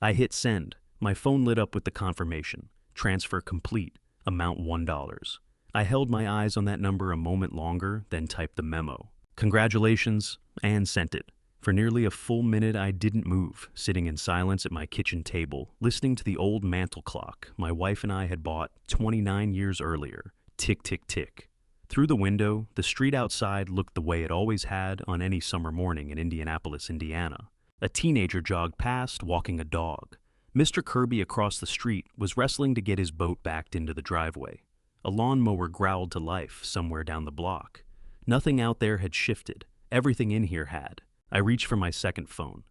I hit send. My phone lit up with the confirmation. Transfer complete. Amount $1. I held my eyes on that number a moment longer, then typed the memo. Congratulations, and sent it. For nearly a full minute, I didn't move, sitting in silence at my kitchen table, listening to the old mantel clock my wife and I had bought 29 years earlier. Tick, tick, tick. Through the window, the street outside looked the way it always had on any summer morning in Indianapolis, Indiana. A teenager jogged past, walking a dog. Mr. Kirby across the street was wrestling to get his boat backed into the driveway. A lawnmower growled to life somewhere down the block. Nothing out there had shifted. Everything in here had. I reached for my second phone.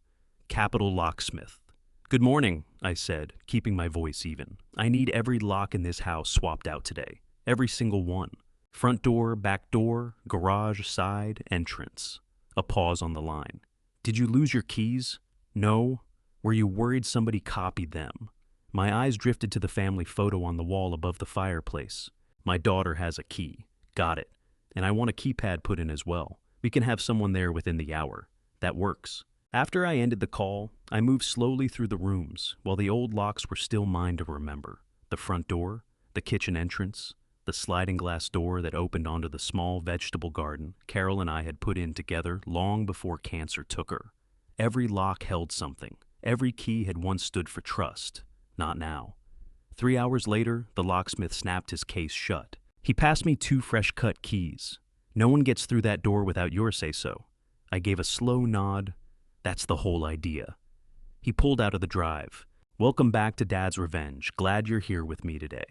Capital Locksmith. Good morning, I said, keeping my voice even. I need every lock in this house swapped out today. Every single one. Front door, back door, garage, side, entrance. A pause on the line. Did you lose your keys? No. Were you worried somebody copied them? My eyes drifted to the family photo on the wall above the fireplace. My daughter has a key. Got it. And I want a keypad put in as well. We can have someone there within the hour. That works. After I ended the call, I moved slowly through the rooms while the old locks were still mine to remember. The front door, the kitchen entrance, the sliding glass door that opened onto the small vegetable garden Carol and I had put in together long before cancer took her. Every lock held something. Every key had once stood for trust. Not now. 3 hours later, the locksmith snapped his case shut. He passed me 2 fresh-cut keys. No one gets through that door without your say-so. I gave a slow nod. That's the whole idea. He pulled out of the drive. Welcome back to Dad's Revenge. Glad you're here with me today.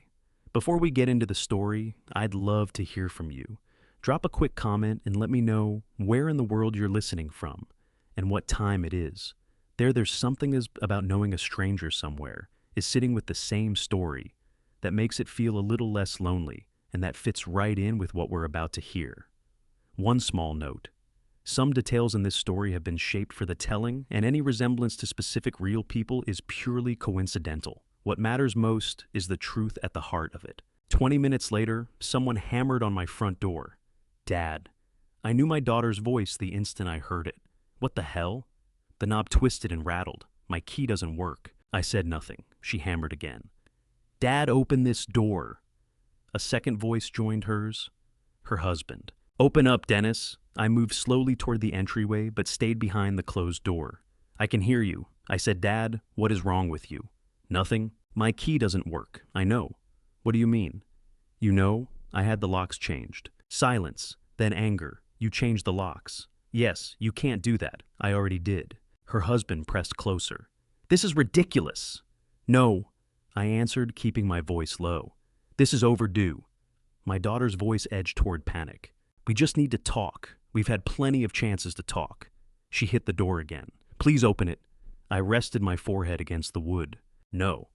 Before we get into the story, I'd love to hear from you. Drop a quick comment and let me know where in the world you're listening from and what time it is. There's something about knowing a stranger somewhere is sitting with the same story that makes it feel a little less lonely, and that fits right in with what we're about to hear. One small note. Some details in this story have been shaped for the telling, and any resemblance to specific real people is purely coincidental. What matters most is the truth at the heart of it. 20 minutes later, someone hammered on my front door. Dad. I knew my daughter's voice the instant I heard it. What the hell? The knob twisted and rattled. My key doesn't work. I said nothing. She hammered again. Dad, open this door. A second voice joined hers. Her husband. Open up, Dennis. I moved slowly toward the entryway, but stayed behind the closed door. I can hear you. I said, Dad, what is wrong with you? Nothing. My key doesn't work. I know. What do you mean? You know, I had the locks changed. Silence, then anger. You changed the locks. Yes, you can't do that. I already did. Her husband pressed closer. This is ridiculous. No, I answered, keeping my voice low. This is overdue. My daughter's voice edged toward panic. We just need to talk. We've had plenty of chances to talk. She hit the door again. Please open it. I rested my forehead against the wood. No.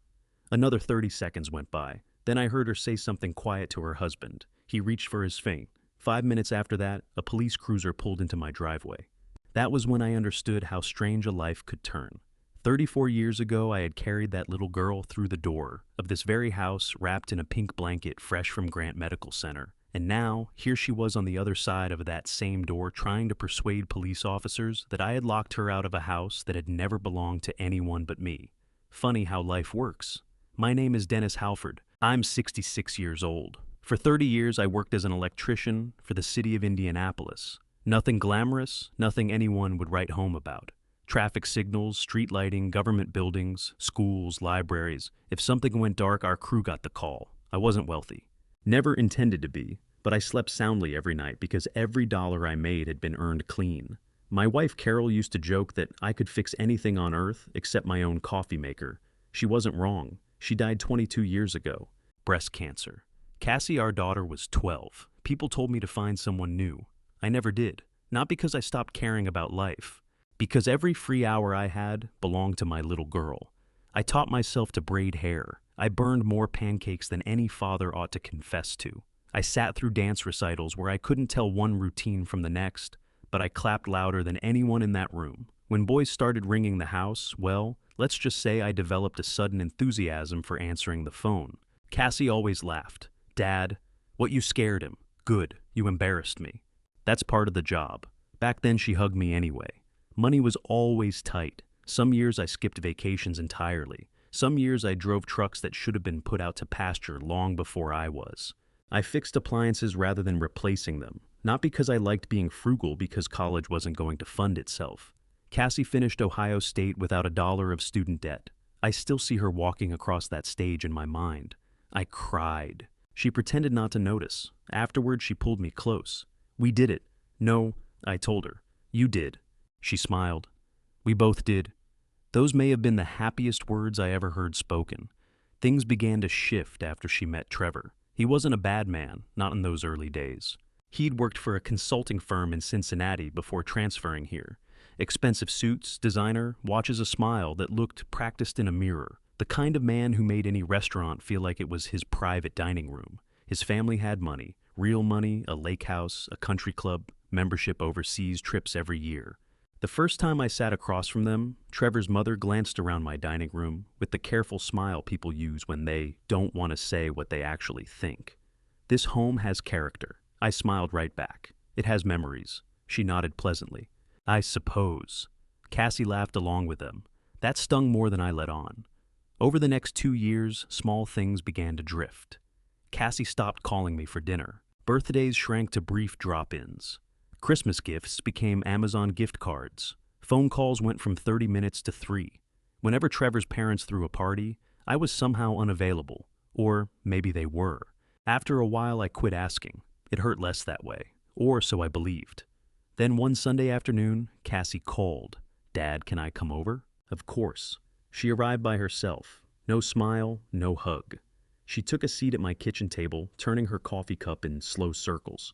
Another 30 seconds went by. Then I heard her say something quiet to her husband. He reached for his phone. 5 minutes after that, a police cruiser pulled into my driveway. That was when I understood how strange a life could turn. 34 years ago, I had carried that little girl through the door of this very house wrapped in a pink blanket fresh from Grant Medical Center. And now, here she was on the other side of that same door trying to persuade police officers that I had locked her out of a house that had never belonged to anyone but me. Funny how life works. My name is Dennis Halford. I'm 66 years old. For 30 years, I worked as an electrician for the city of Indianapolis. Nothing glamorous, nothing anyone would write home about. Traffic signals, street lighting, government buildings, schools, libraries. If something went dark, our crew got the call. I wasn't wealthy. Never intended to be, but I slept soundly every night because every dollar I made had been earned clean. My wife Carol used to joke that I could fix anything on earth except my own coffee maker. She wasn't wrong. She died 22 years ago. Breast cancer. Cassie, our daughter, was 12. People told me to find someone new. I never did. Not because I stopped caring about life. Because every free hour I had belonged to my little girl. I taught myself to braid hair. I burned more pancakes than any father ought to confess to. I sat through dance recitals where I couldn't tell one routine from the next, but I clapped louder than anyone in that room. When boys started ringing the house, well, let's just say I developed a sudden enthusiasm for answering the phone. Cassie always laughed. Dad, what you scared him? Good, you embarrassed me. That's part of the job. Back then she hugged me anyway. Money was always tight. Some years I skipped vacations entirely. Some years I drove trucks that should have been put out to pasture long before I was. I fixed appliances rather than replacing them, not because I liked being frugal, because college wasn't going to fund itself. Cassie finished Ohio State without $1 of student debt. I still see her walking across that stage in my mind. I cried. She pretended not to notice. Afterward, she pulled me close. "We did it." "No," I told her. "You did." She smiled. "We both did." Those may have been the happiest words I ever heard spoken. Things began to shift after she met Trevor. He wasn't a bad man, not in those early days. He'd worked for a consulting firm in Cincinnati before transferring here. Expensive suits, designer, watches, a smile that looked practiced in a mirror. The kind of man who made any restaurant feel like it was his private dining room. His family had money, real money, a lake house, a country club, membership overseas trips every year. The first time I sat across from them, Trevor's mother glanced around my dining room with the careful smile people use when they don't want to say what they actually think. "This home has character." I smiled right back. "It has memories." She nodded pleasantly. "I suppose." Cassie laughed along with them. That stung more than I let on. Over the next 2 years, small things began to drift. Cassie stopped calling me for dinner. Birthdays shrank to brief drop-ins. Christmas gifts became Amazon gift cards. Phone calls went from 30 minutes to 3. Whenever Trevor's parents threw a party, I was somehow unavailable. Or maybe they were. After a while, I quit asking. It hurt less that way. Or so I believed. Then one Sunday afternoon, Cassie called. "Dad, can I come over?" Of course. She arrived by herself. No smile, no hug. She took a seat at my kitchen table, turning her coffee cup in slow circles.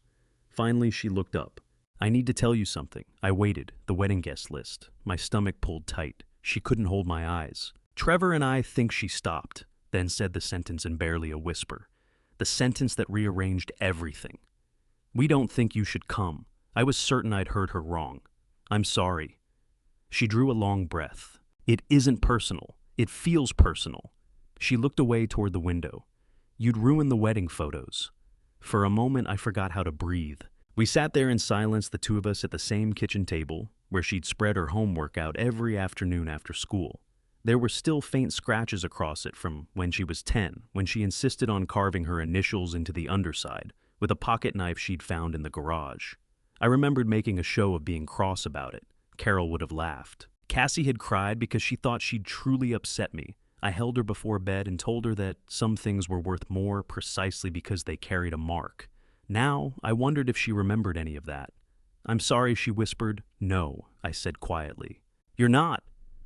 Finally, she looked up. "I need to tell you something." I waited, the wedding guest list. My stomach pulled tight. She couldn't hold my eyes. "Trevor and I think," she stopped, then said the sentence in barely a whisper. The sentence that rearranged everything. "We don't think you should come." I was certain I'd heard her wrong. "I'm sorry." She drew a long breath. "It isn't personal. It feels personal." She looked away toward the window. "You'd ruin the wedding photos." For a moment, I forgot how to breathe. We sat there in silence, the two of us at the same kitchen table, where she'd spread her homework out every afternoon after school. There were still faint scratches across it from when she was 10, when she insisted on carving her initials into the underside, with a pocket knife she'd found in the garage. I remembered making a show of being cross about it. Carol would have laughed. Cassie had cried because she thought she'd truly upset me. I held her before bed and told her that some things were worth more precisely because they carried a mark. Now, I wondered if she remembered any of that. "I'm sorry," she whispered. "No," I said quietly. "You're not."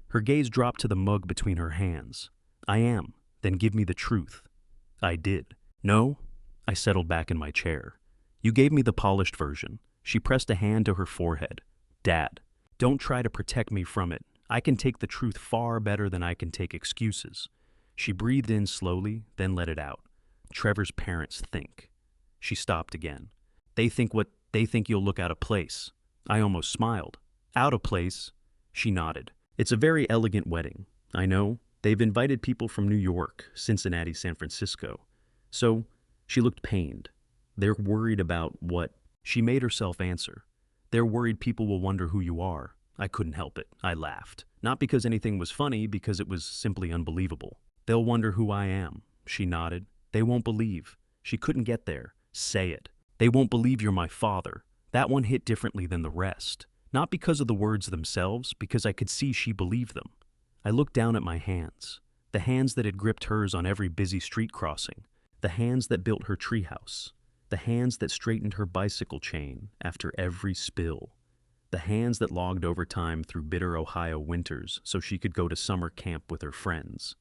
Her gaze dropped to the mug between her hands. "I am." "Then give me the truth." I did. "No?" I settled back in my chair. "You gave me the polished version." She pressed a hand to her forehead. "Dad, don't try to protect me from it. I can take the truth far better than I can take excuses." She breathed in slowly, then let it out. "Trevor's parents think." She stopped again. They think you'll look out of place." I almost smiled. "Out of place?" She nodded. "It's a very elegant wedding. I know. They've invited people from New York, Cincinnati, San Francisco. So," she looked pained. "They're worried about what?" She made herself answer. "They're worried people will wonder who you are." I couldn't help it. I laughed. Not because anything was funny, because it was simply unbelievable. "They'll wonder who I am." She nodded. "They won't believe." She couldn't get there. "Say it." "They won't believe you're my father." That one hit differently than the rest. Not because of the words themselves, because I could see she believed them. I looked down at my hands. The hands that had gripped hers on every busy street crossing. The hands that built her treehouse. The hands that straightened her bicycle chain after every spill. The hands that logged overtime through bitter Ohio winters so she could go to summer camp with her friends.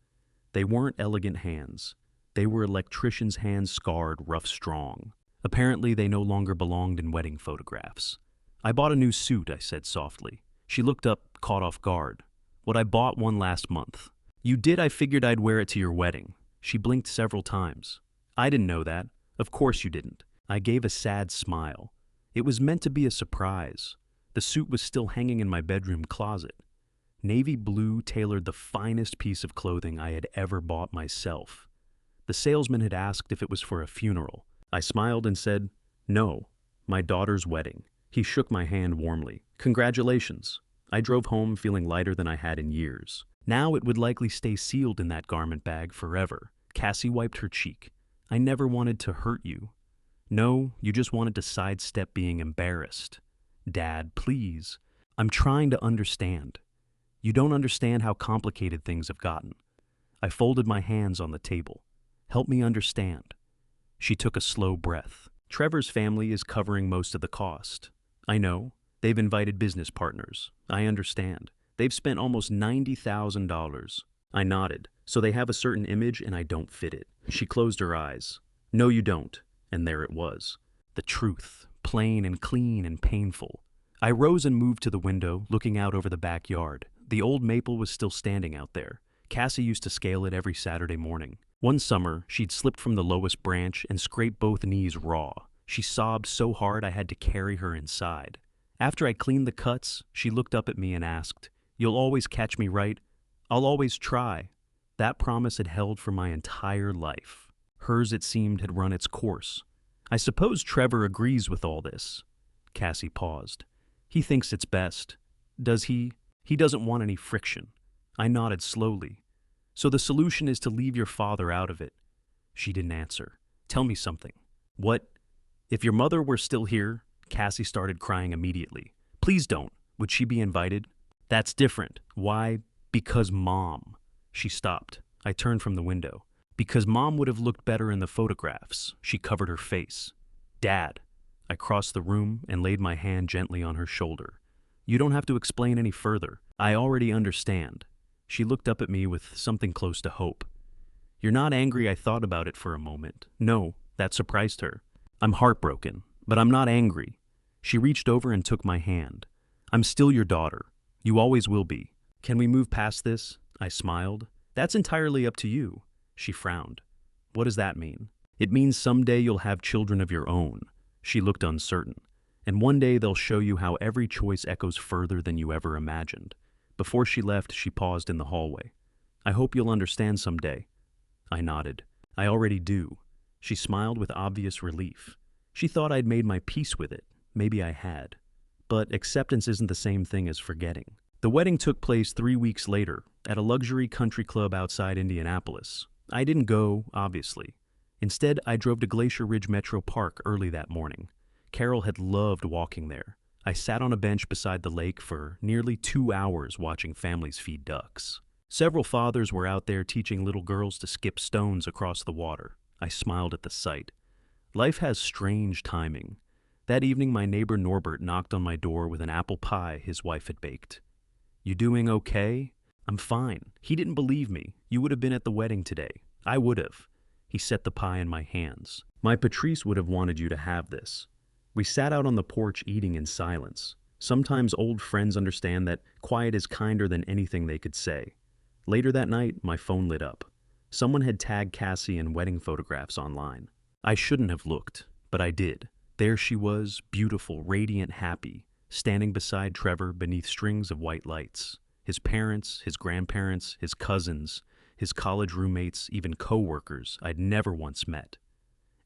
They weren't elegant hands. They were electricians' hands, scarred, rough, strong. Apparently, they no longer belonged in wedding photographs. "I bought a new suit," I said softly. She looked up, caught off guard. "What I bought one last month." "You did? I figured I'd wear it to your wedding." She blinked several times. "I didn't know that." "Of course you didn't." I gave a sad smile. It was meant to be a surprise. The suit was still hanging in my bedroom closet. Navy blue, tailored, the finest piece of clothing I had ever bought myself. The salesman had asked if it was for a funeral. I smiled and said, "No, my daughter's wedding." He shook my hand warmly. "Congratulations." I drove home feeling lighter than I had in years. Now it would likely stay sealed in that garment bag forever. Cassie wiped her cheek. I never wanted to hurt you. No, you just wanted to sidestep being embarrassed. Dad, please. I'm trying to understand. You don't understand how complicated things have gotten. I folded my hands on the table. Help me understand. She took a slow breath. Trevor's family is covering most of the cost. I know. They've invited business partners. I understand. They've spent almost $90,000. I nodded. So they have a certain image and I don't fit it. She closed her eyes. No, you don't. And there it was. The truth, plain and clean and painful. I rose and moved to the window, looking out over the backyard. The old maple was still standing out there. Cassie used to scale it every Saturday morning. One summer, she'd slipped from the lowest branch and scraped both knees raw. She sobbed so hard I had to carry her inside. After I cleaned the cuts, she looked up at me and asked, "You'll always catch me, right? I'll always try." That promise had held for my entire life. Hers, it seemed, had run its course. I suppose Trevor agrees with all this. Cassie paused. He thinks it's best. Does he? He doesn't want any friction. I nodded slowly. So the solution is to leave your father out of it. She didn't answer. Tell me something. What? If your mother were still here, Cassie started crying immediately. Please don't. Would she be invited? That's different. Why? Because Mom. She stopped. I turned from the window. Because Mom would have looked better in the photographs. She covered her face. Dad. I crossed the room and laid my hand gently on her shoulder. You don't have to explain any further. I already understand. She looked up at me with something close to hope. You're not angry. I thought about it for a moment. No, that surprised her. I'm heartbroken, but I'm not angry. She reached over and took my hand. I'm still your daughter. You always will be. Can we move past this? I smiled. That's entirely up to you. She frowned. What does that mean? It means someday you'll have children of your own. She looked uncertain. And one day they'll show you how every choice echoes further than you ever imagined. Before she left, she paused in the hallway. I hope you'll understand someday. I nodded. I already do. She smiled with obvious relief. She thought I'd made my peace with it. Maybe I had. But acceptance isn't the same thing as forgetting. The wedding took place 3 weeks later at a luxury country club outside Indianapolis. I didn't go, obviously. Instead, I drove to Glacier Ridge Metro Park early that morning. Carol had loved walking there. I sat on a bench beside the lake for nearly 2 hours watching families feed ducks. Several fathers were out there teaching little girls to skip stones across the water. I smiled at the sight. Life has strange timing. That evening, my neighbor Norbert knocked on my door with an apple pie his wife had baked. You doing okay? I'm fine. He didn't believe me. You would have been at the wedding today. I would have. He set the pie in my hands. My Patrice would have wanted you to have this. We sat out on the porch eating in silence. Sometimes old friends understand that quiet is kinder than anything they could say. Later that night, my phone lit up. Someone had tagged Cassie in wedding photographs online. I shouldn't have looked, but I did. There she was, beautiful, radiant, happy, standing beside Trevor beneath strings of white lights. His parents, his grandparents, his cousins, his college roommates, even co-workers I'd never once met.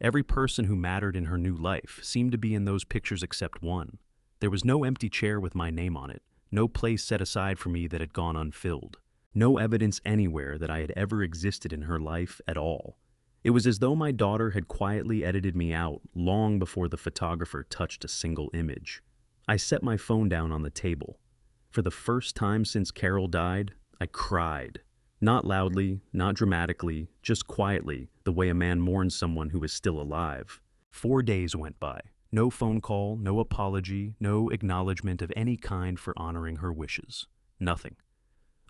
Every person who mattered in her new life seemed to be in those pictures except one. There was no empty chair with my name on it, no place set aside for me that had gone unfilled, no evidence anywhere that I had ever existed in her life at all. It was as though my daughter had quietly edited me out long before the photographer touched a single image. I set my phone down on the table. For the first time since Carol died, I cried. Not loudly, not dramatically, just quietly, the way a man mourns someone who is still alive. 4 days went by. No phone call, no apology, no acknowledgement of any kind for honoring her wishes. Nothing.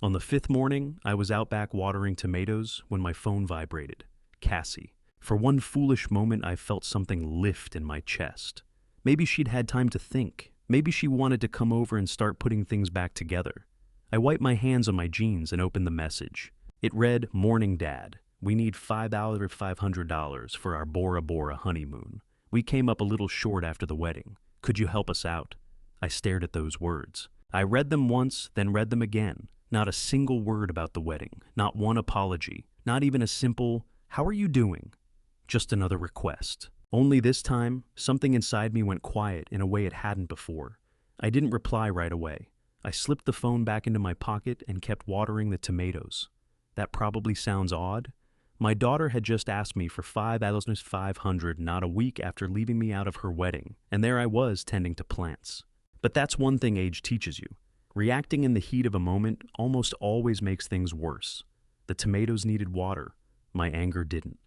On the 5th morning, I was out back watering tomatoes when my phone vibrated. Cassie. For one foolish moment, I felt something lift in my chest. Maybe she'd had time to think. Maybe she wanted to come over and start putting things back together. I wiped my hands on my jeans and opened the message. It read, "Mourning Dad. We need $500 for our Bora Bora honeymoon. We came up a little short after the wedding. Could you help us out?" I stared at those words. I read them once, then read them again. Not a single word about the wedding. Not one apology. Not even a simple, "How are you doing?" Just another request. Only this time, something inside me went quiet in a way it hadn't before. I didn't reply right away. I slipped the phone back into my pocket and kept watering the tomatoes. That probably sounds odd. My daughter had just asked me for 5,500 not a week after leaving me out of her wedding, and there I was tending to plants. But that's one thing age teaches you. Reacting in the heat of a moment almost always makes things worse. The tomatoes needed water. My anger didn't.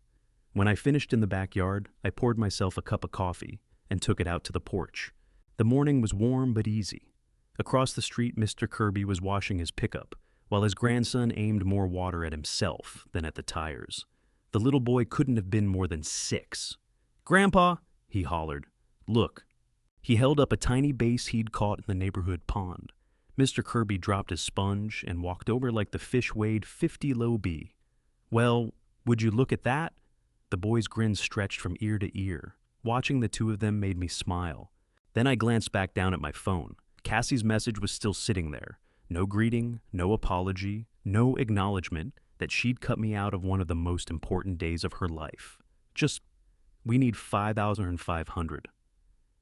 When I finished in the backyard, I poured myself a cup of coffee and took it out to the porch. The morning was warm but easy. Across the street, Mr. Kirby was washing his pickup, while his grandson aimed more water at himself than at the tires. The little boy couldn't have been more than 6. "Grandpa," he hollered, "look." He held up a tiny bass he'd caught in the neighborhood pond. Mr. Kirby dropped his sponge and walked over like the fish weighed 50 lb. "Well, would you look at that?" The boy's grin stretched from ear to ear. Watching the two of them made me smile. Then I glanced back down at my phone. Cassie's message was still sitting there. No greeting, no apology, no acknowledgement that she'd cut me out of one of the most important days of her life. Just, "We need 5,500.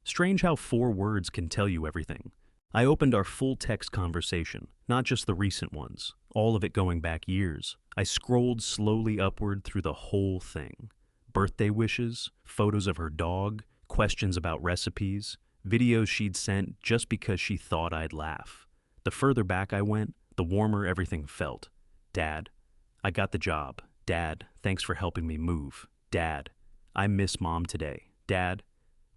Strange how 4 words can tell you everything. I opened our full text conversation, not just the recent ones, all of it going back years. I scrolled slowly upward through the whole thing. Birthday wishes, photos of her dog, questions about recipes, videos she'd sent just because she thought I'd laugh. The further back I went, the warmer everything felt. "Dad, I got the job. Dad, thanks for helping me move. Dad, I miss Mom today. Dad,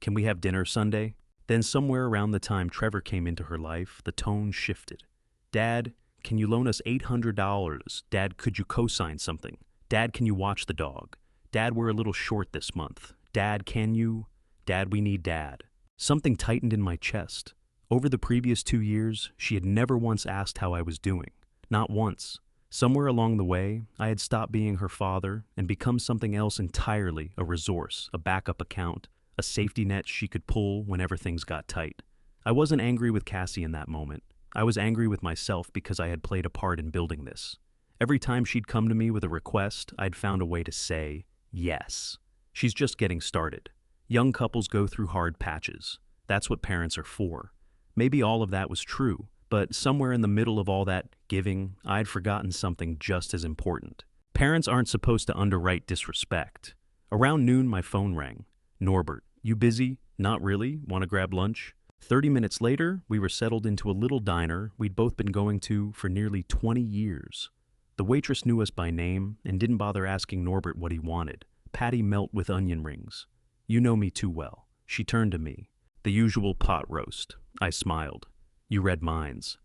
can we have dinner Sunday?" Then somewhere around the time Trevor came into her life, the tone shifted. "Dad, can you loan us $800? Dad, could you co-sign something? Dad, can you watch the dog? Dad, we're a little short this month. Dad, can you? Dad, we need Dad." Something tightened in my chest. Over the previous 2 years, she had never once asked how I was doing. Not once. Somewhere along the way, I had stopped being her father and become something else entirely, a resource, a backup account, a safety net she could pull whenever things got tight. I wasn't angry with Cassie in that moment. I was angry with myself because I had played a part in building this. Every time she'd come to me with a request, I'd found a way to say, yes. She's just getting started. Young couples go through hard patches. That's what parents are for. Maybe all of that was true, but somewhere in the middle of all that giving, I'd forgotten something just as important. Parents aren't supposed to underwrite disrespect. Around noon, my phone rang. "Norbert, you busy? Not really. Want to grab lunch?" 30 minutes later, we were settled into a little diner we'd both been going to for nearly 20 years. The waitress knew us by name and didn't bother asking Norbert what he wanted. "Patty melt with onion rings." "You know me too well." She turned to me. "The usual pot roast." I smiled. "You read minds."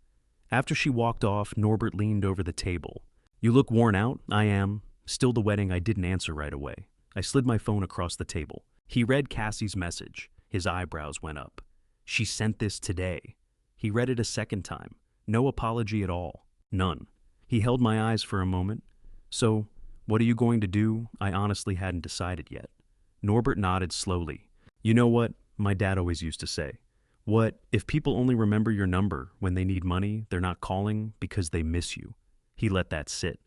After she walked off, Norbert leaned over the table. "You look worn out." "I am. Still the wedding." I didn't answer right away. I slid my phone across the table. He read Cassie's message. His eyebrows went up. "She sent this today." He read it a second time. No apology at all. None. He held my eyes for a moment. "So, what are you going to do?" I honestly hadn't decided yet. Norbert nodded slowly. "You know what my dad always used to say? What if people only remember your number when they need money, they're not calling because they miss you?" He let that sit.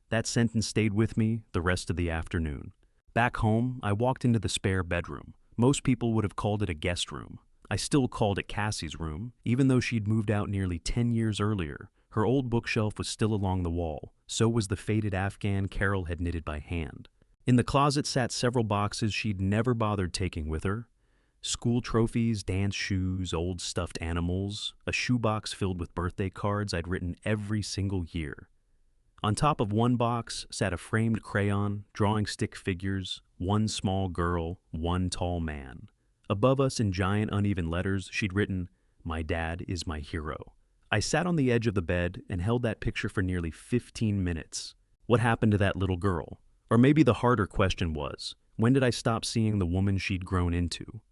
That sentence stayed with me the rest of the afternoon. Back home, I walked into the spare bedroom. Most people would have called it a guest room. I still called it Cassie's room, even though she'd moved out nearly 10 years earlier. Her old bookshelf was still along the wall. So was the faded Afghan Carol had knitted by hand. In the closet sat several boxes she'd never bothered taking with her. School trophies, dance shoes, old stuffed animals, a shoebox filled with birthday cards I'd written every single year. On top of one box sat a framed crayon, drawing stick figures, one small girl, one tall man. Above us in giant uneven letters, she'd written, "My dad is my hero." I sat on the edge of the bed and held that picture for nearly 15 minutes. What happened to that little girl? Or maybe the harder question was, when did I stop seeing the woman she'd grown into?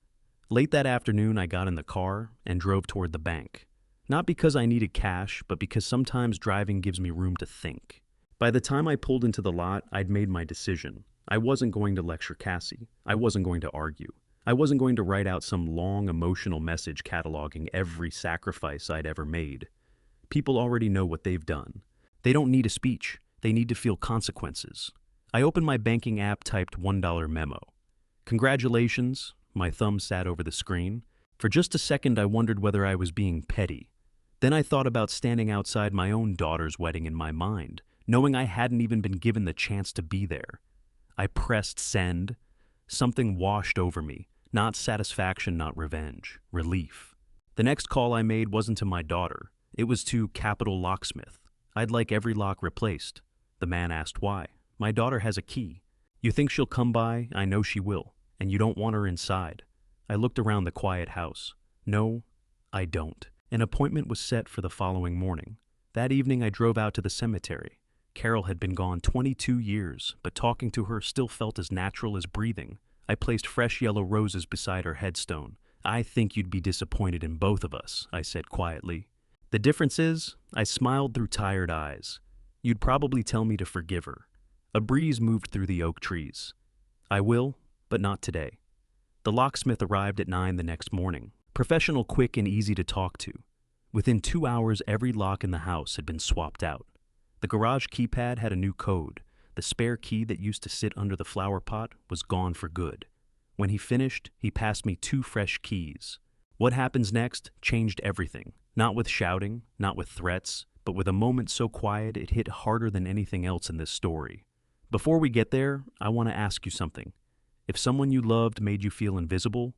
Late that afternoon, I got in the car and drove toward the bank. Not because I needed cash, but because sometimes driving gives me room to think. By the time I pulled into the lot, I'd made my decision. I wasn't going to lecture Cassie. I wasn't going to argue. I wasn't going to write out some long emotional message cataloging every sacrifice I'd ever made. People already know what they've done. They don't need a speech. They need to feel consequences. I opened my banking app, typed $1 memo. "Congratulations." My thumb sat over the screen. For just a second, I wondered whether I was being petty. Then I thought about standing outside my own daughter's wedding in my mind, knowing I hadn't even been given the chance to be there. I pressed send. Something washed over me, not satisfaction, not revenge, relief. The next call I made wasn't to my daughter. It was to Capital Locksmith. I'd like every lock replaced. The man asked why. My daughter has a key. You think she'll come by? I know she will. And you don't want her inside. I looked around the quiet house. No, I don't. An appointment was set for the following morning. That evening I drove out to the cemetery. Carol had been gone 22 years, but talking to her still felt as natural as breathing. I placed fresh yellow roses beside her headstone. I think you'd be disappointed in both of us, I said quietly. The difference is, I smiled through tired eyes. You'd probably tell me to forgive her. A breeze moved through the oak trees. I will, but not today. The locksmith arrived at 9 the next morning. Professional, quick, and easy to talk to. Within 2 hours, every lock in the house had been swapped out. The garage keypad had a new code. The spare key that used to sit under the flower pot was gone for good. When he finished, he passed me 2 fresh keys. What happens next changed everything. Not with shouting, not with threats, but with a moment so quiet it hit harder than anything else in this story. Before we get there, I want to ask you something. If someone you loved made you feel invisible,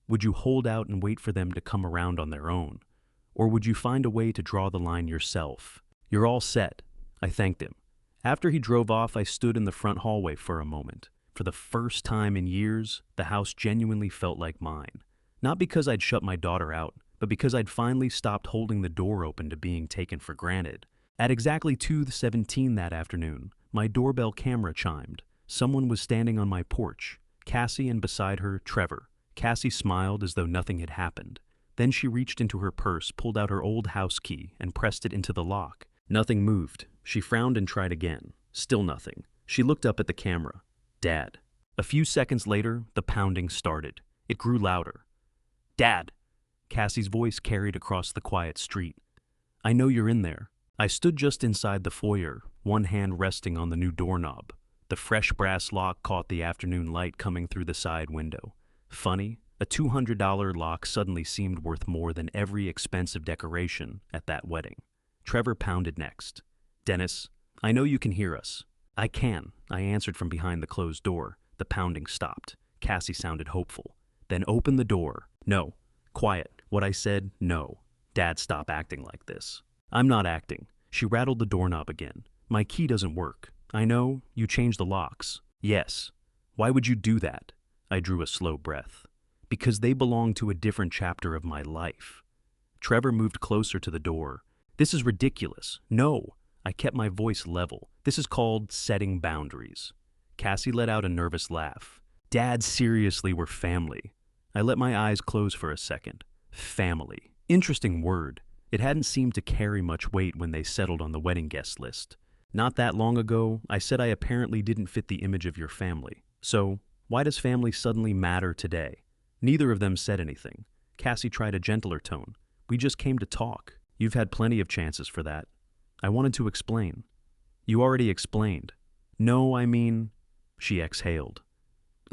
would you hold out and wait for them to come around on their own? Or would you find a way to draw the line yourself? You're all set. I thanked him. After he drove off, I stood in the front hallway for a moment. For the first time in years, the house genuinely felt like mine. Not because I'd shut my daughter out, but because I'd finally stopped holding the door open to being taken for granted. At exactly 2:17 that afternoon, my doorbell camera chimed. Someone was standing on my porch, Cassie, and beside her, Trevor. Cassie smiled as though nothing had happened. Then she reached into her purse, pulled out her old house key, and pressed it into the lock. Nothing moved. She frowned and tried again. Still nothing. She looked up at the camera. Dad. A few seconds later, the pounding started. It grew louder. Dad! Cassie's voice carried across the quiet street. I know you're in there. I stood just inside the foyer, one hand resting on the new doorknob. The fresh brass lock caught the afternoon light coming through the side window. Funny, a $200 lock suddenly seemed worth more than every expensive decoration at that wedding. Trevor pounded next. Dennis, I know you can hear us. I can, I answered from behind the closed door. The pounding stopped. Cassie sounded hopeful. Then open the door. No. Quiet. What I said, no. Dad, stop acting like this. I'm not acting. She rattled the doorknob again. My key doesn't work. I know, you changed the locks. Yes. Why would you do that? I drew a slow breath. Because they belong to a different chapter of my life. Trevor moved closer to the door. This is ridiculous. No. I kept my voice level. This is called setting boundaries. Cassie let out a nervous laugh. Dad, seriously, we're family. I let my eyes close for a second. Family. Interesting word. It hadn't seemed to carry much weight when they settled on the wedding guest list. Not that long ago, I said I apparently didn't fit the image of your family. So, why does family suddenly matter today? Neither of them said anything. Cassie tried a gentler tone. We just came to talk. You've had plenty of chances for that. I wanted to explain. You already explained. No, I mean... She exhaled.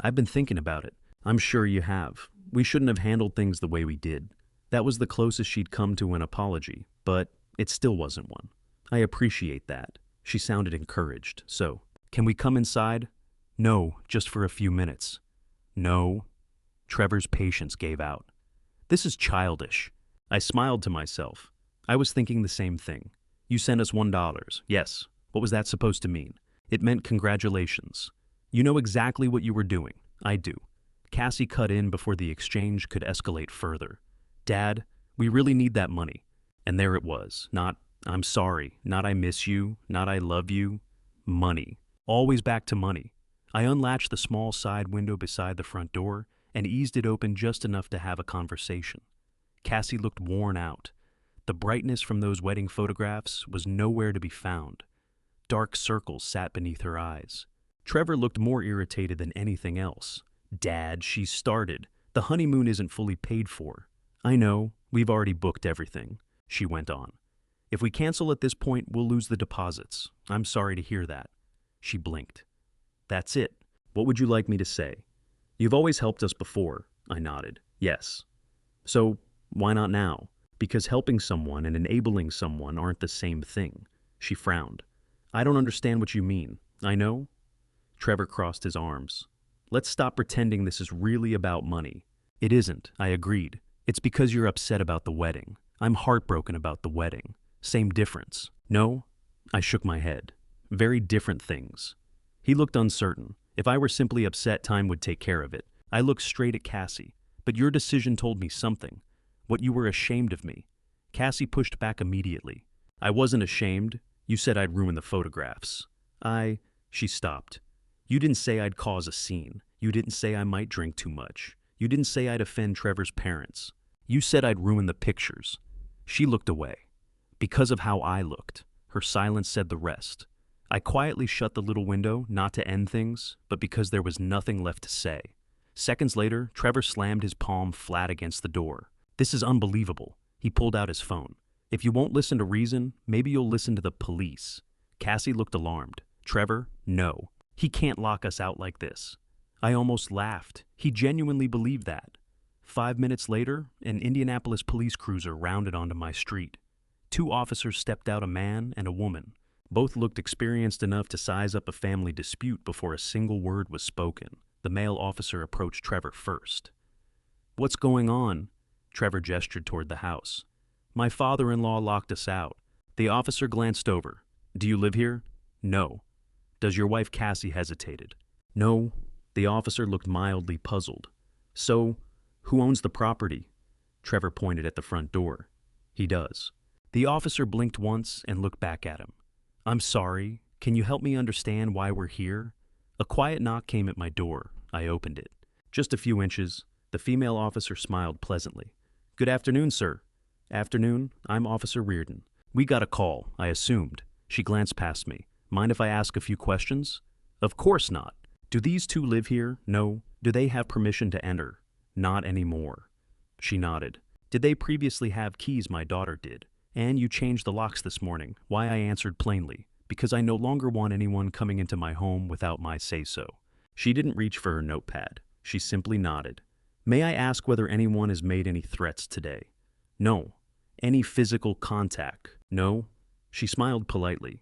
I've been thinking about it. I'm sure you have. We shouldn't have handled things the way we did. That was the closest she'd come to an apology, but it still wasn't one. I appreciate that. She sounded encouraged. So, can we come inside? No, just for a few minutes. No. Trevor's patience gave out. This is childish. I smiled to myself. I was thinking the same thing. You sent us $1. Yes. What was that supposed to mean? It meant congratulations. You know exactly what you were doing. I do. Cassie cut in before the exchange could escalate further. Dad, we really need that money. And there it was. Not, I'm sorry. Not, I miss you. Not, I love you. Money. Always back to money. I unlatched the small side window beside the front door and eased it open just enough to have a conversation. Cassie looked worn out. The brightness from those wedding photographs was nowhere to be found. Dark circles sat beneath her eyes. Trevor looked more irritated than anything else. Dad, she started. The honeymoon isn't fully paid for. I know, we've already booked everything, she went on. If we cancel at this point, we'll lose the deposits. I'm sorry to hear that. She blinked. That's it. What would you like me to say? You've always helped us before, I nodded. Yes. So, why not now? Because helping someone and enabling someone aren't the same thing. She frowned. I don't understand what you mean. I know? Trevor crossed his arms. Let's stop pretending this is really about money. It isn't, I agreed. It's because you're upset about the wedding. I'm heartbroken about the wedding. Same difference. No? I shook my head. Very different things. He looked uncertain. If I were simply upset, time would take care of it. I looked straight at Cassie. But your decision told me something. What you were ashamed of me. Cassie pushed back immediately. I wasn't ashamed. You said I'd ruin the photographs. She stopped. You didn't say I'd cause a scene. You didn't say I might drink too much. You didn't say I'd offend Trevor's parents. You said I'd ruin the pictures. She looked away. Because of how I looked. Her silence said the rest. I quietly shut the little window, not to end things, but because there was nothing left to say. Seconds later, Trevor slammed his palm flat against the door. This is unbelievable. He pulled out his phone. If you won't listen to reason, maybe you'll listen to the police. Cassie looked alarmed. Trevor, no. He can't lock us out like this. I almost laughed. He genuinely believed that. 5 minutes later, an Indianapolis police cruiser rounded onto my street. 2 officers stepped out, a man and a woman. Both looked experienced enough to size up a family dispute before a single word was spoken. The male officer approached Trevor first. What's going on? Trevor gestured toward the house. My father-in-law locked us out. The officer glanced over. Do you live here? No. Does your wife Cassie hesitated? No. The officer looked mildly puzzled. So, who owns the property? Trevor pointed at the front door. He does. The officer blinked once and looked back at him. I'm sorry. Can you help me understand why we're here? A quiet knock came at my door. I opened it. Just a few inches. The female officer smiled pleasantly. Good afternoon, sir. Afternoon. I'm Officer Reardon. We got a call, I assumed. She glanced past me. Mind if I ask a few questions? Of course not. Do these 2 live here? No. Do they have permission to enter? Not anymore. She nodded. Did they previously have keys? My daughter did. And you changed the locks this morning. Why? I answered plainly. Because I no longer want anyone coming into my home without my say-so. She didn't reach for her notepad. She simply nodded. May I ask whether anyone has made any threats today? No. Any physical contact? No. She smiled politely.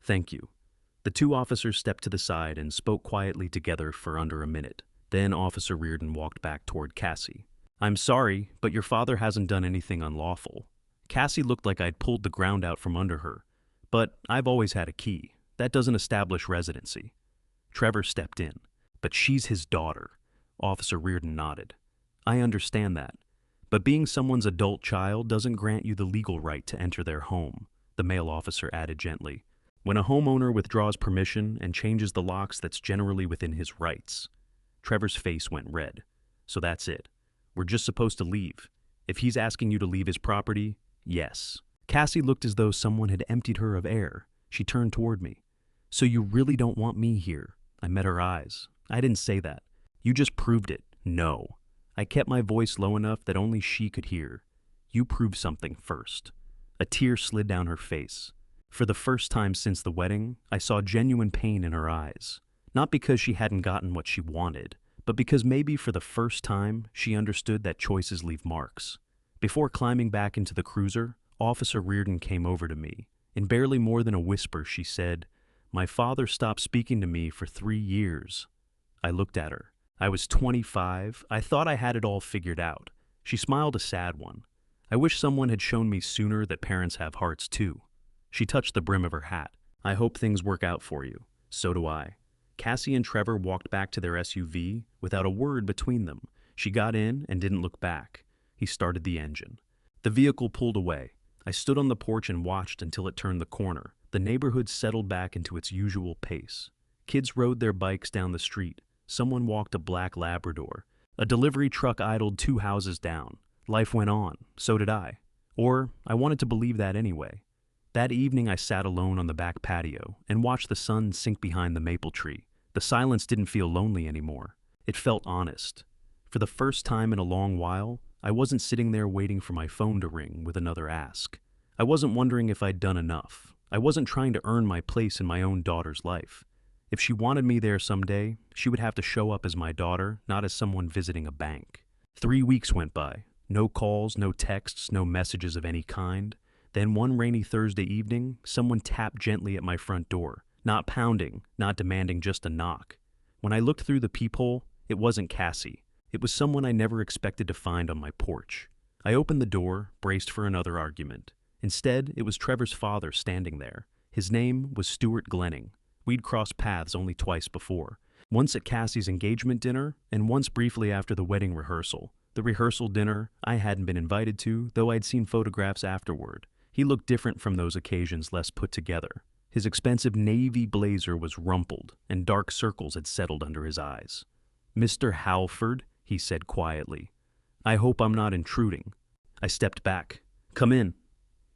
Thank you. The 2 officers stepped to the side and spoke quietly together for under a minute. Then Officer Reardon walked back toward Cassie. I'm sorry, but your father hasn't done anything unlawful. Cassie looked like I'd pulled the ground out from under her. But I've always had a key. That doesn't establish residency. Trevor stepped in. But she's his daughter. Officer Reardon nodded. I understand that. But being someone's adult child doesn't grant you the legal right to enter their home, the male officer added gently. When a homeowner withdraws permission and changes the locks, that's generally within his rights. Trevor's face went red. So that's it. We're just supposed to leave. If he's asking you to leave his property, yes. Cassie looked as though someone had emptied her of air. She turned toward me. So you really don't want me here? I met her eyes. I didn't say that. You just proved it. No. I kept my voice low enough that only she could hear. You proved something first. A tear slid down her face. For the first time since the wedding, I saw genuine pain in her eyes. Not because she hadn't gotten what she wanted, but because maybe for the first time she understood that choices leave marks. Before climbing back into the cruiser, Officer Reardon came over to me. In barely more than a whisper, she said, My father stopped speaking to me for 3 years. I looked at her. I was 25. I thought I had it all figured out. She smiled, a sad one. I wish someone had shown me sooner that parents have hearts too. She touched the brim of her hat. I hope things work out for you. So do I. Cassie and Trevor walked back to their SUV without a word between them. She got in and didn't look back. He started the engine. The vehicle pulled away. I stood on the porch and watched until it turned the corner. The neighborhood settled back into its usual pace. Kids rode their bikes down the street. Someone walked a black Labrador. A delivery truck idled 2 houses down. Life went on. So did I. Or I wanted to believe that anyway. That evening I sat alone on the back patio and watched the sun sink behind the maple tree. The silence didn't feel lonely anymore. It felt honest. For the first time in a long while, I wasn't sitting there waiting for my phone to ring with another ask. I wasn't wondering if I'd done enough. I wasn't trying to earn my place in my own daughter's life. If she wanted me there someday, she would have to show up as my daughter, not as someone visiting a bank. 3 weeks went by. No calls, no texts, no messages of any kind. Then one rainy Thursday evening, someone tapped gently at my front door. Not pounding, not demanding, just a knock. When I looked through the peephole, it wasn't Cassie. It was someone I never expected to find on my porch. I opened the door, braced for another argument. Instead, it was Trevor's father standing there. His name was Stuart Glenning. We'd crossed paths only twice before. Once at Cassie's engagement dinner, and once briefly after the wedding rehearsal. The rehearsal dinner I hadn't been invited to, though I'd seen photographs afterward. He looked different from those occasions, less put together. His expensive navy blazer was rumpled, and dark circles had settled under his eyes. "Mr. Halford," he said quietly. "I hope I'm not intruding." I stepped back. "Come in."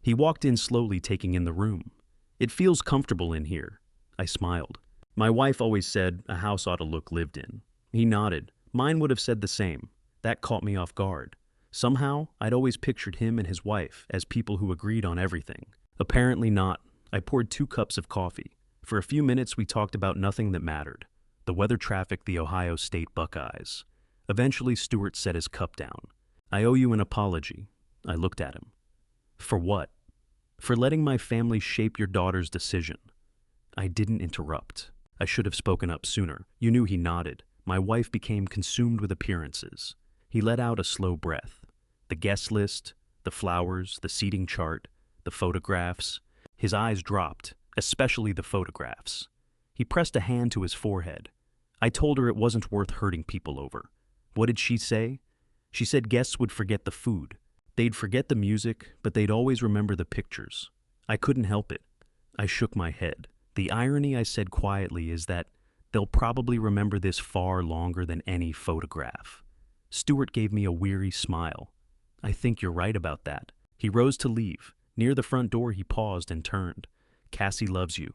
He walked in slowly, taking in the room. "It feels comfortable in here." I smiled. "My wife always said a house ought to look lived in." He nodded. "Mine would have said the same." That caught me off guard. Somehow, I'd always pictured him and his wife as people who agreed on everything. Apparently not. I poured 2 cups of coffee. For a few minutes, we talked about nothing that mattered. The weather, traffic, the Ohio State Buckeyes. Eventually, Stuart set his cup down. "I owe you an apology." I looked at him. "For what?" "For letting my family shape your daughter's decision." I didn't interrupt. I should have spoken up sooner. You knew. He nodded. My wife became consumed with appearances. He let out a slow breath. The guest list, the flowers, the seating chart, the photographs. His eyes dropped, especially the photographs. He pressed a hand to his forehead. I told her it wasn't worth hurting people over. What did she say? She said guests would forget the food. They'd forget the music, but they'd always remember the pictures. I couldn't help it. I shook my head. The irony, I said quietly, is that they'll probably remember this far longer than any photograph. Stuart gave me a weary smile. "I think you're right about that." He rose to leave. Near the front door, he paused and turned. "Cassie loves you."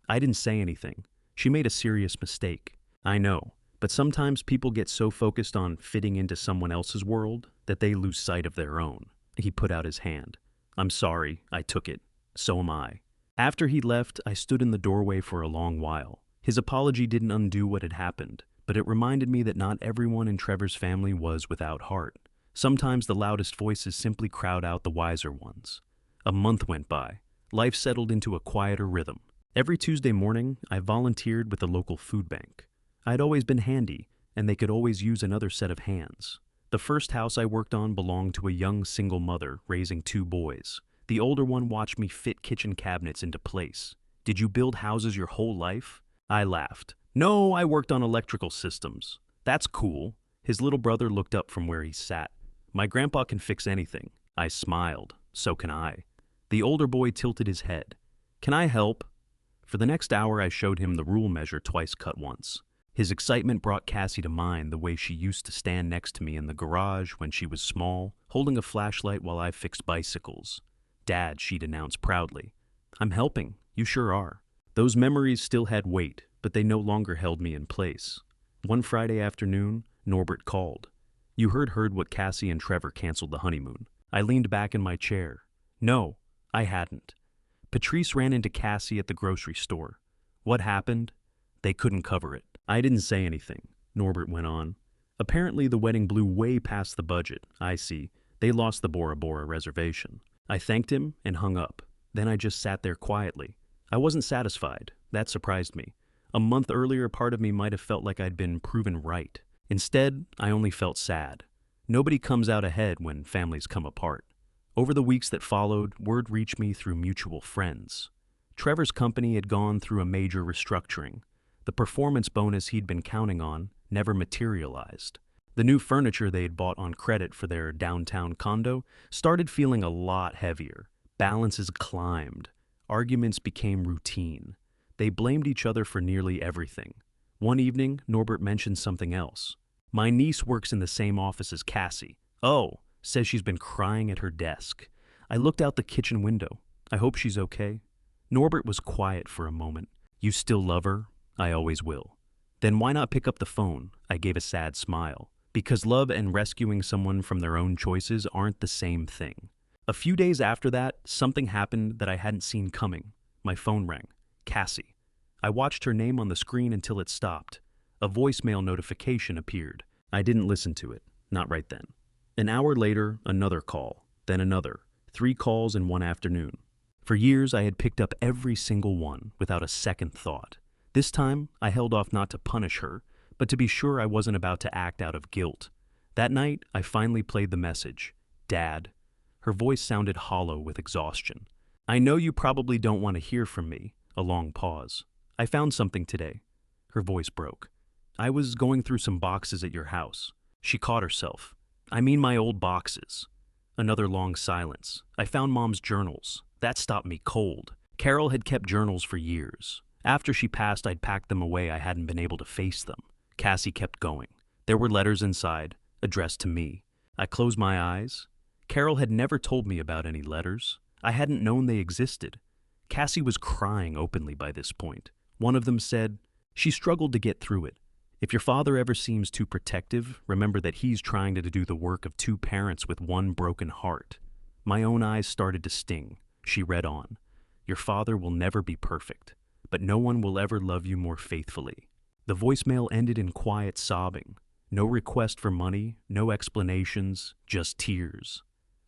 I didn't say anything. She made a serious mistake. I know, but sometimes people get so focused on fitting into someone else's world that they lose sight of their own. He put out his hand. "I'm sorry, I took it. So am I." After he left, I stood in the doorway for a long while. His apology didn't undo what had happened, but it reminded me that not everyone in Trevor's family was without heart. Sometimes the loudest voices simply crowd out the wiser ones. A month went by. Life settled into a quieter rhythm. Every Tuesday morning, I volunteered with the local food bank. I'd always been handy, and they could always use another set of hands. The first house I worked on belonged to a young single mother raising 2 boys. The older one watched me fit kitchen cabinets into place. "Did you build houses your whole life?" I laughed. "No, I worked on electrical systems." "That's cool." His little brother looked up from where he sat. "My grandpa can fix anything." I smiled. "So can I." The older boy tilted his head. "Can I help?" For the next hour, I showed him the rule measure twice cut once. His excitement brought Cassie to mind, the way she used to stand next to me in the garage when she was small, holding a flashlight while I fixed bicycles. "Dad," she'd announce proudly. "I'm helping. You sure are." Those memories still had weight, but they no longer held me in place. One Friday afternoon, Norbert called. "You heard what Cassie and Trevor canceled the honeymoon." I leaned back in my chair. No, I hadn't. Patrice ran into Cassie at the grocery store. "What happened?" "They couldn't cover it." I didn't say anything. Norbert went on. "Apparently the wedding blew way past the budget." "I see. They lost the Bora Bora reservation." I thanked him and hung up. Then I just sat there quietly. I wasn't satisfied. That surprised me. A month earlier, part of me might have felt like I'd been proven right. Instead, I only felt sad. Nobody comes out ahead when families come apart. Over the weeks that followed, word reached me through mutual friends. Trevor's company had gone through a major restructuring. The performance bonus he'd been counting on never materialized. The new furniture they had bought on credit for their downtown condo started feeling a lot heavier. Balances climbed. Arguments became routine. They blamed each other for nearly everything. One evening, Norbert mentioned something else. "My niece works in the same office as Cassie." "Oh," says she's been crying at her desk. I looked out the kitchen window. "I hope she's okay." Norbert was quiet for a moment. "You still love her?" "I always will." "Then why not pick up the phone?" I gave a sad smile. Because love and rescuing someone from their own choices aren't the same thing. A few days after that, something happened that I hadn't seen coming. My phone rang. Cassie. I watched her name on the screen until it stopped. A voicemail notification appeared. I didn't listen to it. Not right then. An hour later, another call, then another. 3 calls in one afternoon. For years, I had picked up every single one without a second thought. This time, I held off not to punish her, but to be sure I wasn't about to act out of guilt. That night, I finally played the message. Dad. Her voice sounded hollow with exhaustion. I know you probably don't want to hear from me. A long pause. I found something today. Her voice broke. I was going through some boxes at your house. She caught herself. I mean my old boxes. Another long silence. I found Mom's journals. That stopped me cold. Carol had kept journals for years. After she passed, I'd packed them away. I hadn't been able to face them. Cassie kept going. There were letters inside, addressed to me. I closed my eyes. Carol had never told me about any letters. I hadn't known they existed. Cassie was crying openly by this point. One of them said, she struggled to get through it. If your father ever seems too protective, remember that he's trying to do the work of 2 parents with 1 broken heart. My own eyes started to sting. She read on. Your father will never be perfect, but no one will ever love you more faithfully. The voicemail ended in quiet sobbing. No request for money, no explanations, just tears.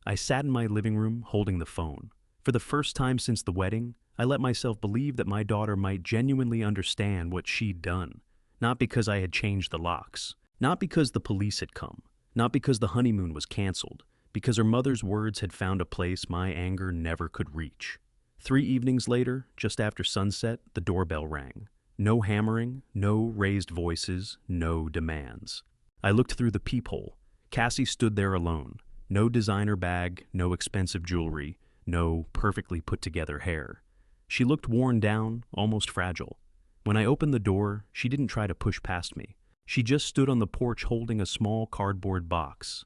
I sat in my living room holding the phone. For the first time since the wedding, I let myself believe that my daughter might genuinely understand what she'd done. Not because I had changed the locks. Not because the police had come. Not because the honeymoon was canceled. Because her mother's words had found a place my anger never could reach. 3 evenings later, just after sunset, the doorbell rang. No hammering, no raised voices, no demands. I looked through the peephole. Cassie stood there alone. No designer bag, no expensive jewelry, no perfectly put-together hair. She looked worn down, almost fragile. When I opened the door, she didn't try to push past me. She just stood on the porch holding a small cardboard box.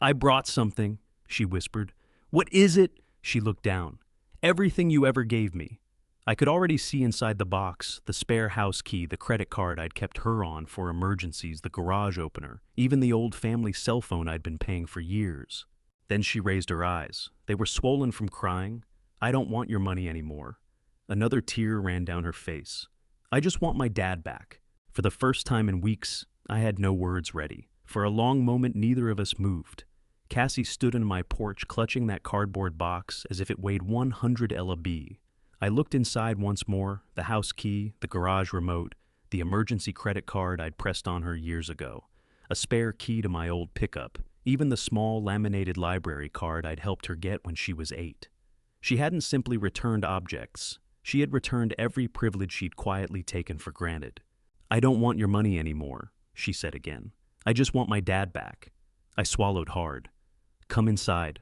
I brought something, she whispered. What is it? She looked down. Everything you ever gave me. I could already see inside the box, the spare house key, the credit card I'd kept her on for emergencies, the garage opener, even the old family cell phone I'd been paying for years. Then she raised her eyes. They were swollen from crying. I don't want your money anymore. Another tear ran down her face. I just want my dad back. For the first time in weeks, I had no words ready. For a long moment, neither of us moved. Cassie stood on my porch clutching that cardboard box as if it weighed 100 lb. I looked inside once more, the house key, the garage remote, the emergency credit card I'd pressed on her years ago, a spare key to my old pickup, even the small laminated library card I'd helped her get when she was 8. She hadn't simply returned objects. She had returned every privilege she'd quietly taken for granted. I don't want your money anymore, she said again. I just want my dad back. I swallowed hard. Come inside.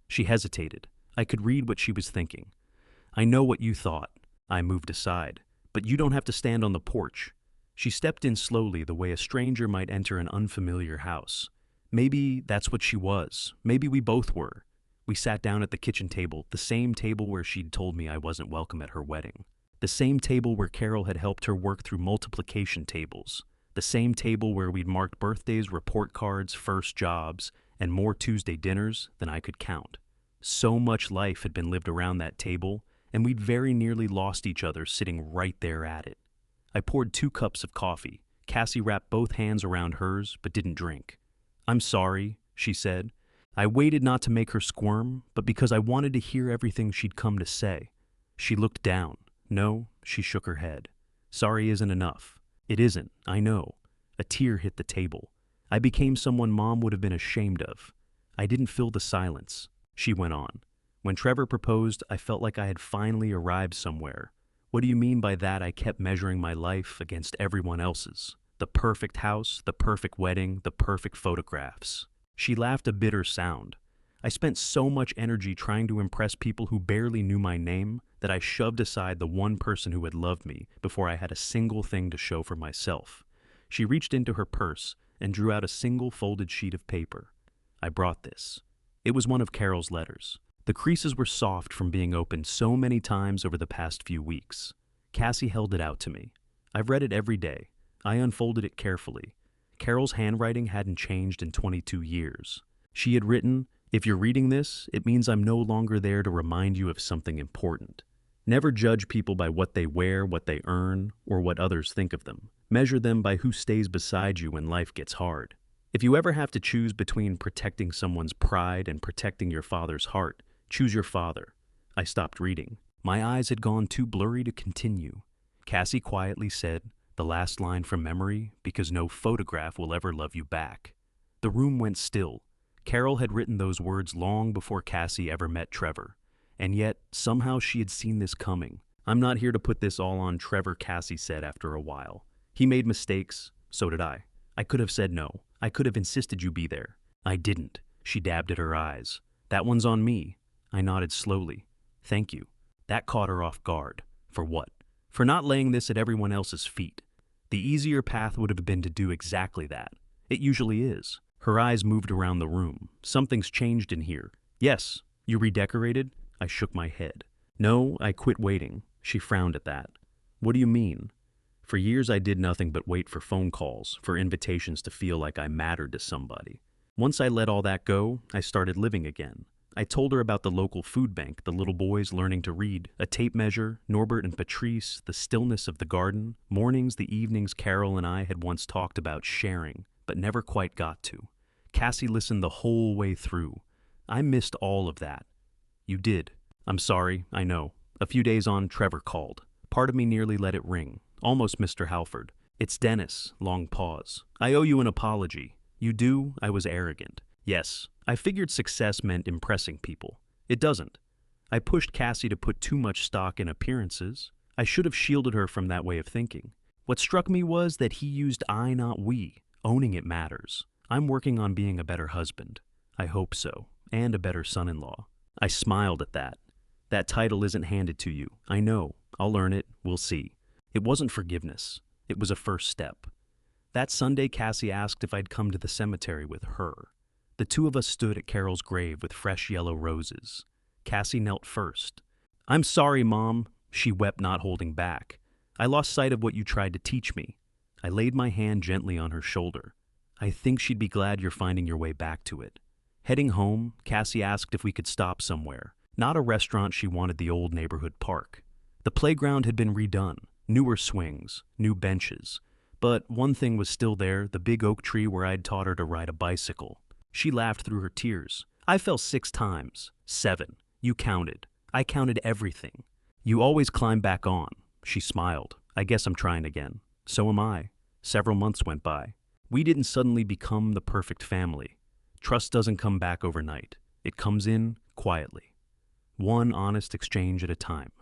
She hesitated. I could read what she was thinking. I know what you thought. I moved aside. But you don't have to stand on the porch. She stepped in slowly, the way a stranger might enter an unfamiliar house. Maybe that's what she was. Maybe we both were. We sat down at the kitchen table, the same table where she'd told me I wasn't welcome at her wedding. The same table where Carol had helped her work through multiplication tables. The same table where we'd marked birthdays, report cards, first jobs, and more Tuesday dinners than I could count. So much life had been lived around that table, and we'd very nearly lost each other sitting right there at it. I poured 2 cups of coffee. Cassie wrapped both hands around hers, but didn't drink. I'm sorry, she said. I waited not to make her squirm, but because I wanted to hear everything she'd come to say. She looked down. No, she shook her head. Sorry isn't enough. It isn't, I know. A tear hit the table. I became someone Mom would have been ashamed of. I didn't fill the silence. She went on. When Trevor proposed, I felt like I had finally arrived somewhere. What do you mean by that? I kept measuring my life against everyone else's. The perfect house, the perfect wedding, the perfect photographs. She laughed a bitter sound. I spent so much energy trying to impress people who barely knew my name that I shoved aside the one person who had loved me before I had a single thing to show for myself. She reached into her purse and drew out a single folded sheet of paper. I brought this. It was one of Carol's letters. The creases were soft from being opened so many times over the past few weeks. Cassie held it out to me. I've read it every day. I unfolded it carefully. Carol's handwriting hadn't changed in 22 years. She had written, if you're reading this, it means I'm no longer there to remind you of something important. Never judge people by what they wear, what they earn, or what others think of them. Measure them by who stays beside you when life gets hard. If you ever have to choose between protecting someone's pride and protecting your father's heart, choose your father. I stopped reading. My eyes had gone too blurry to continue. Cassie quietly said, the last line from memory, because no photograph will ever love you back. The room went still. Carol had written those words long before Cassie ever met Trevor. And yet, somehow she had seen this coming. I'm not here to put this all on Trevor, Cassie said after a while. He made mistakes, so did I. I could have said no. I could have insisted you be there. I didn't. She dabbed at her eyes. That one's on me. I nodded slowly. Thank you. That caught her off guard. For what? For not laying this at everyone else's feet. The easier path would have been to do exactly that. It usually is. Her eyes moved around the room. Something's changed in here. Yes. You redecorated? I shook my head. No, I quit waiting. She frowned at that. What do you mean? For years I did nothing but wait for phone calls, for invitations to feel like I mattered to somebody. Once I let all that go, I started living again. I told her about the local food bank, the little boys learning to read, a tape measure, Norbert and Patrice, the stillness of the garden, mornings, the evenings Carol and I had once talked about sharing, but never quite got to. Cassie listened the whole way through. I missed all of that. You did. I'm sorry, I know. A few days on, Trevor called. Part of me nearly let it ring. Almost Mr. Halford. It's Dennis. Long pause. I owe you an apology. You do? I was arrogant. Yes. I figured success meant impressing people. It doesn't. I pushed Cassie to put too much stock in appearances. I should have shielded her from that way of thinking. What struck me was that he used I, not we. Owning it matters. I'm working on being a better husband. I hope so. And a better son-in-law. I smiled at that. That title isn't handed to you. I know. I'll learn it. We'll see. It wasn't forgiveness. It was a first step. That Sunday, Cassie asked if I'd come to the cemetery with her. The two of us stood at Carol's grave with fresh yellow roses. Cassie knelt first. I'm sorry, Mom, she wept, not holding back. I lost sight of what you tried to teach me. I laid my hand gently on her shoulder. I think she'd be glad you're finding your way back to it. Heading home, Cassie asked if we could stop somewhere. Not a restaurant, she wanted the old neighborhood park. The playground had been redone. Newer swings, new benches. But one thing was still there, the big oak tree where I'd taught her to ride a bicycle. She laughed through her tears. I fell 6 times. 7. You counted. I counted everything. You always climb back on. She smiled. I guess I'm trying again. So am I. Several months went by. We didn't suddenly become the perfect family. Trust doesn't come back overnight. It comes in quietly. One honest exchange at a time.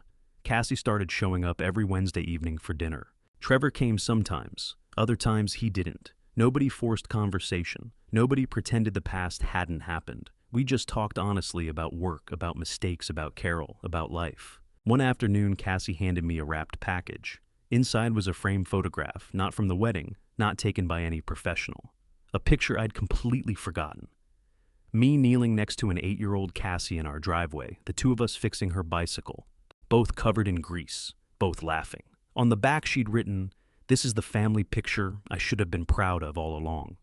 Cassie started showing up every Wednesday evening for dinner. Trevor came sometimes. Other times he didn't. Nobody forced conversation. Nobody pretended the past hadn't happened. We just talked honestly about work, about mistakes, about Carol, about life. One afternoon, Cassie handed me a wrapped package. Inside was a framed photograph, not from the wedding, not taken by any professional. A picture I'd completely forgotten. Me kneeling next to an 8-year-old Cassie in our driveway, the two of us fixing her bicycle, both covered in grease, both laughing. On the back she'd written, "This is the family picture I should have been proud of all along."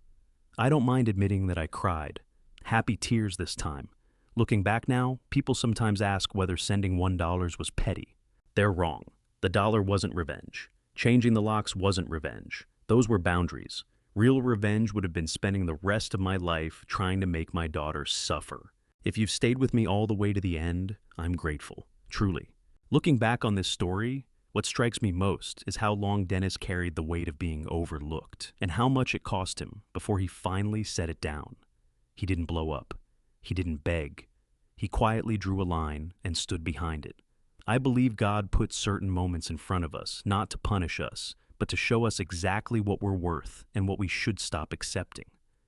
I don't mind admitting that I cried. Happy tears this time. Looking back now, people sometimes ask whether sending $1 was petty. They're wrong. The dollar wasn't revenge. Changing the locks wasn't revenge. Those were boundaries. Real revenge would have been spending the rest of my life trying to make my daughter suffer. If you've stayed with me all the way to the end, I'm grateful. Truly. Looking back on this story, what strikes me most is how long Dennis carried the weight of being overlooked, and how much it cost him before he finally set it down. He didn't blow up. He didn't beg. He quietly drew a line and stood behind it. I believe God put certain moments in front of us, not to punish us, but to show us exactly what we're worth and what we should stop accepting.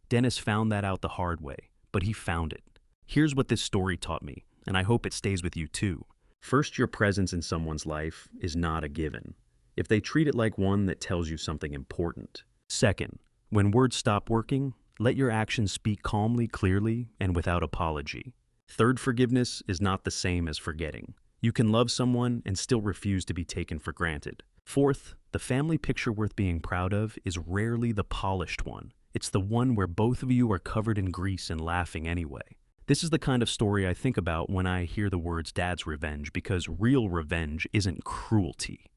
Dennis found that out the hard way, but he found it. Here's what this story taught me, and I hope it stays with you too. First, your presence in someone's life is not a given, if they treat it like one that tells you something important. Second, when words stop working, let your actions speak calmly, clearly, and without apology. Third, forgiveness is not the same as forgetting. You can love someone and still refuse to be taken for granted. Fourth, the family picture worth being proud of is rarely the polished one. It's the one where both of you are covered in grease and laughing anyway. This is the kind of story I think about when I hear the words "dad's revenge," because real revenge isn't cruelty.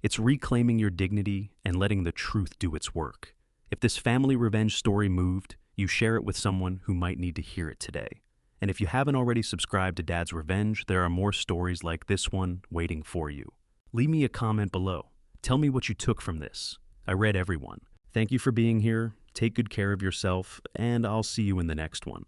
It's reclaiming your dignity and letting the truth do its work. If this family revenge story moved, you share it with someone who might need to hear it today. And if you haven't already subscribed to Dad's Revenge, there are more stories like this one waiting for you. Leave me a comment below. Tell me what you took from this. I read everyone. Thank you for being here. Take good care of yourself, and I'll see you in the next one.